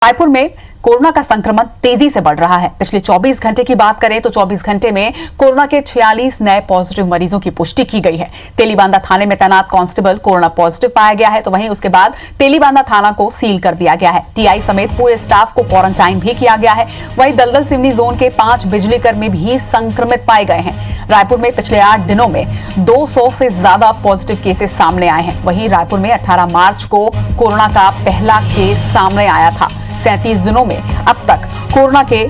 रायपुर में कोरोना का संक्रमण तेजी से बढ़ रहा है। पिछले 24 घंटे की बात करें तो 24 घंटे में कोरोना के 46 नए पॉजिटिव मरीजों की पुष्टि की गई है। तेलीबांधा थाने में तैनात कांस्टेबल कोरोना पॉजिटिव पाया गया है, तो वहीं उसके बाद तेलीबांधा थाना को सील कर दिया गया है। टीआई समेत पूरे स्टाफ को क्वारंटाइन भी किया गया है। वहीं दलदल सिवनी जोन के 5 बिजली कर्मी भी संक्रमित पाए गए हैं। रायपुर में पिछले 8 दिनों में 200 से ज्यादा पॉजिटिव केसेस सामने आए हैं। वहीं रायपुर में 18 मार्च को कोरोना का पहला केस सामने आया था। 37 दिनों में अब तक कोरोना के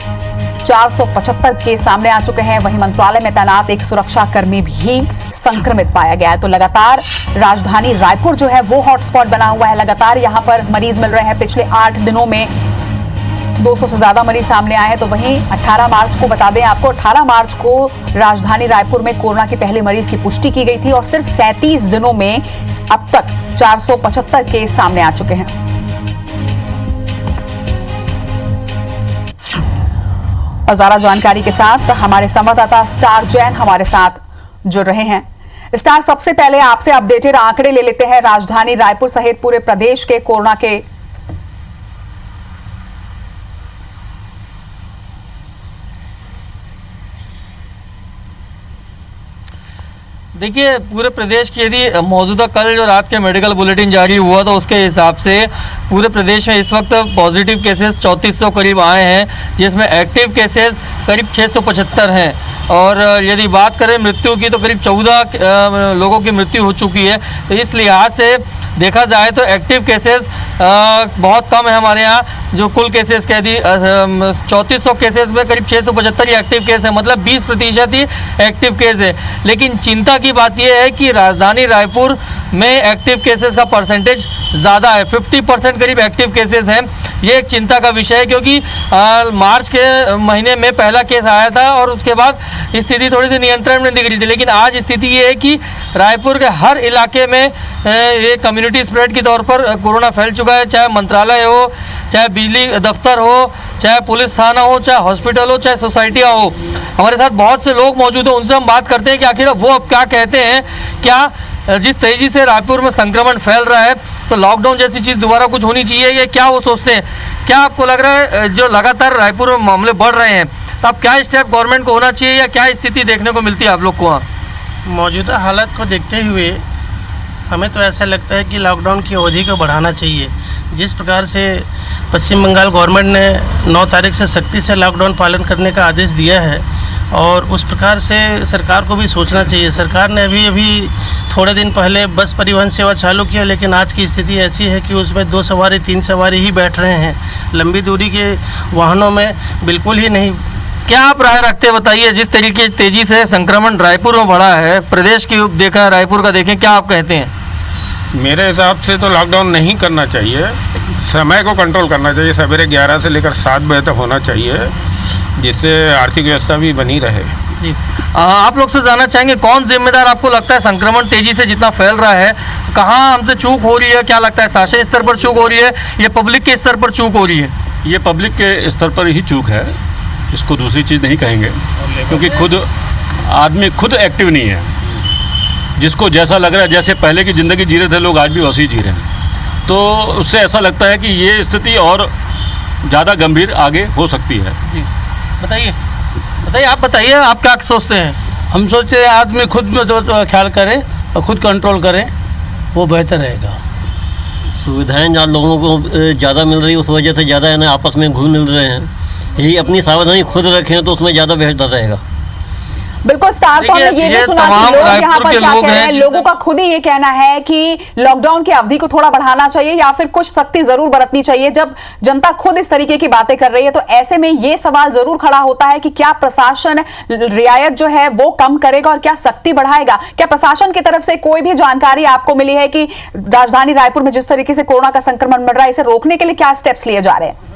475 केस सामने आ चुके हैं। वहीं मंत्रालय में तैनात एक सुरक्षा कर्मी भी संक्रमित पाया गया है। तो लगातार राजधानी रायपुर जो है वो हॉटस्पॉट बना हुआ है। लगातार यहां पर मरीज मिल रहे हैं। पिछले 8 दिनों में 200 से ज्यादा मरीज सामने आए हैं। तो वहीं 18 मार्च को बता दें आपको, 18 मार्च को राजधानी रायपुर में कोरोना के पहले मरीज की पुष्टि की गई थी और सिर्फ 37 दिनों में अब तक 475 केस सामने आ चुके हैं। और ज्यादा जानकारी के साथ हमारे संवाददाता स्टार जैन हमारे साथ जुड़ रहे हैं। स्टार, सबसे पहले आपसे अपडेटेड आंकड़े ले लेते हैं राजधानी रायपुर सहित पूरे प्रदेश के कोरोना के। देखिए, पूरे प्रदेश की यदि मौजूदा कल जो रात के मेडिकल बुलेटिन जारी हुआ तो उसके हिसाब से पूरे प्रदेश में इस वक्त पॉजिटिव केसेस 3400 करीब आए हैं, जिसमें एक्टिव केसेस करीब 675 हैं। और यदि बात करें मृत्यु की तो करीब 14 लोगों की मृत्यु हो चुकी है। तो इस लिहाज से देखा जाए तो एक्टिव केसेस बहुत कम है हमारे यहाँ। जो कुल केसेस कह दी 3400 केसेस में करीब 675 ही एक्टिव केस है, मतलब 20% ही एक्टिव केस है। लेकिन चिंता की बात यह है कि राजधानी रायपुर में एक्टिव केसेस का परसेंटेज ज़्यादा है, 50% करीब एक्टिव केसेस हैं। ये एक चिंता का विषय है, क्योंकि मार्च के महीने में पहला केस आया था और उसके बाद स्थिति थोड़ी सी नियंत्रण में दिख रही थी। लेकिन आज स्थिति ये है कि रायपुर के हर इलाके में ये कम्युनिटी स्प्रेड के तौर पर कोरोना फैल चुका है। चाहे मंत्रालय हो, चाहे बिजली दफ्तर हो, चाहे पुलिस थाना हो, चाहे हॉस्पिटल हो, चाहे सोसाइटियाँ हो। हमारे साथ बहुत से लोग मौजूद हैं, उनसे हम बात करते हैं कि आखिर वो अब क्या कहते हैं। क्या जिस तेज़ी से रायपुर में संक्रमण फैल रहा है तो लॉकडाउन जैसी चीज़ दोबारा कुछ होनी चाहिए, या क्या वो सोचते हैं? क्या आपको लग रहा है जो लगातार रायपुर में मामले बढ़ रहे हैं तो अब क्या स्टेप गवर्नमेंट को होना चाहिए, या क्या स्थिति देखने को मिलती है आप लोग को वहाँ? मौजूदा हालत को देखते हुए हमें तो ऐसा लगता है कि लॉकडाउन की अवधि को बढ़ाना चाहिए। जिस प्रकार से पश्चिम बंगाल गवर्नमेंट ने 9 तारीख से सख्ती से लॉकडाउन पालन करने का आदेश दिया है, और उस प्रकार से सरकार को भी सोचना चाहिए। सरकार ने अभी थोड़े दिन पहले बस परिवहन सेवा चालू किया, लेकिन आज की स्थिति ऐसी है कि उसमें 2 सवारी 3 सवारी ही बैठ रहे हैं। लंबी दूरी के वाहनों में बिल्कुल ही नहीं। क्या आप राय रखते बताइए, जिस तरीके तेजी से संक्रमण रायपुर में बढ़ा है, प्रदेश की देखा है, रायपुर का देखें, क्या आप कहते हैं? मेरे हिसाब से तो लॉकडाउन नहीं करना चाहिए, समय को कंट्रोल करना चाहिए। सवेरे 11 से लेकर 7 बजे तक होना चाहिए, जिससे आर्थिक व्यवस्था भी बनी रहे। जी, आप लोग से जानना चाहेंगे कौन जिम्मेदार आपको लगता है? संक्रमण तेजी से जितना फैल रहा है, कहाँ हमसे चूक हो रही है? क्या लगता है, शासन स्तर पर चूक हो रही है या पब्लिक के स्तर पर चूक हो रही है? ये पब्लिक के स्तर पर ही चूक है, इसको दूसरी चीज़ नहीं कहेंगे, क्योंकि खुद आदमी खुद एक्टिव नहीं है। जिसको जैसा लग रहा है, जैसे पहले की ज़िंदगी जी रहे थे लोग, आज भी वैसे ही जी रहे हैं। तो उससे ऐसा लगता है कि ये स्थिति और ज़्यादा गंभीर आगे हो सकती है। जी, बताइए आप बताइए, आप क्या सोचते हैं? हम सोचते हैं आदमी खुद में तो ख्याल करे और खुद कंट्रोल करे, वो बेहतर रहेगा। सुविधाएं जहाँ लोगों को ज़्यादा मिल रही है, उस वजह से ज़्यादा है ना आपस में घुल मिल रहे हैं। यही अपनी सावधानी खुद रखें तो उसमें ज़्यादा बेहतर रहेगा। बिल्कुल स्टार, तो हमने ये भी सुना कि लोग यहाँ पर क्या कह रहे हैं। लोगों का खुद ही ये कहना है कि लॉकडाउन की अवधि को थोड़ा बढ़ाना चाहिए या फिर कुछ सख्ती जरूर बरतनी चाहिए। जब जनता खुद इस तरीके की बातें कर रही है तो ऐसे में ये सवाल जरूर खड़ा होता है कि क्या प्रशासन रियायत जो है वो कम करेगा और क्या सख्ती बढ़ाएगा? क्या प्रशासन की तरफ से कोई भी जानकारी आपको मिली है कि राजधानी रायपुर में जिस तरीके से कोरोना का संक्रमण बढ़ रहा है, इसे रोकने के लिए क्या स्टेप्स लिए जा रहे हैं?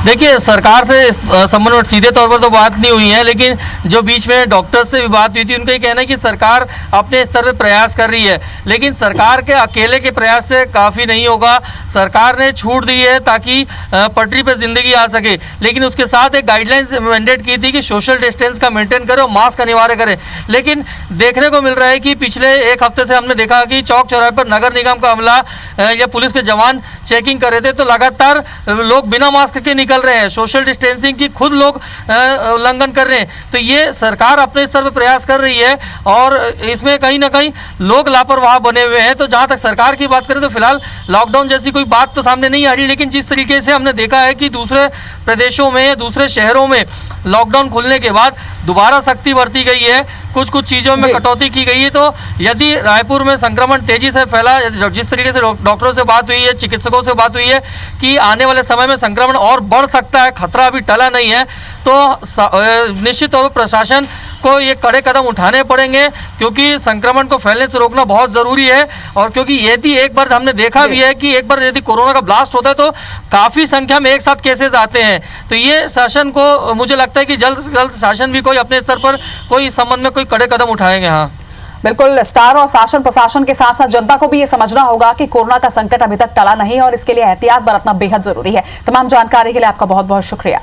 देखिए, सरकार से इस संबंध में सीधे तौर पर तो बात नहीं हुई है, लेकिन जो बीच में डॉक्टर्स से भी बात हुई थी, उनका ये कहना है कि सरकार अपने स्तर पर प्रयास कर रही है, लेकिन सरकार के अकेले के प्रयास से काफ़ी नहीं होगा। सरकार ने छूट दी है ताकि पटरी पर जिंदगी आ सके, लेकिन उसके साथ एक गाइडलाइंस मैंडेट की थी कि सोशल डिस्टेंस का मेंटेन करें और मास्क अनिवार्य करें। लेकिन देखने को मिल रहा है कि पिछले एक हफ्ते से हमने देखा कि चौक चौराहे पर नगर निगम का अमला या पुलिस के जवान चेकिंग कर रहे थे, तो लगातार लोग बिना मास्क के निकल रहे हैं, सोशल डिस्टेंसिंग की खुद लोग उल्लंघन कर रहे हैं। तो ये सरकार अपने स्तर पर प्रयास कर रही है और इसमें कहीं ना कहीं लोग लापरवाह बने हुए हैं। तो जहाँ तक सरकार की बात करें तो फिलहाल लॉकडाउन जैसी कोई बात तो सामने नहीं आ रही, लेकिन जिस तरीके से हमने देखा है कि दूसरे प्रदेशों में, दूसरे शहरों में लॉकडाउन खुलने के बाद दोबारा सख्ती बरती गई है, कुछ चीज़ों में कटौती की गई है। तो यदि रायपुर में संक्रमण तेजी से फैला, जिस तरीके से डॉक्टरों से बात हुई है, चिकित्सकों से बात हुई है कि आने वाले समय में संक्रमण और बढ़ सकता है, खतरा अभी टला नहीं है, तो निश्चित तौर पर प्रशासन को ये कड़े कदम उठाने पड़ेंगे, क्योंकि संक्रमण को फैलने से रोकना बहुत ज़रूरी है। और क्योंकि यदि एक बार हमने देखा भी है कि एक बार यदि कोरोना का ब्लास्ट होता है तो काफ़ी संख्या में एक साथ केसेस आते हैं। तो ये शासन को, मुझे लगता है कि जल्द से जल्द शासन भी कोई अपने स्तर पर कोई इस संबंध में कोई कड़े कदम उठाएंगे। हाँ बिल्कुल, स्टार और शासन प्रशासन के साथ साथ जनता को भी ये समझना होगा कि कोरोना का संकट अभी तक टला नहीं और इसके लिए एहतियात बरतना बेहद जरूरी है। तमाम जानकारी के लिए आपका बहुत बहुत शुक्रिया।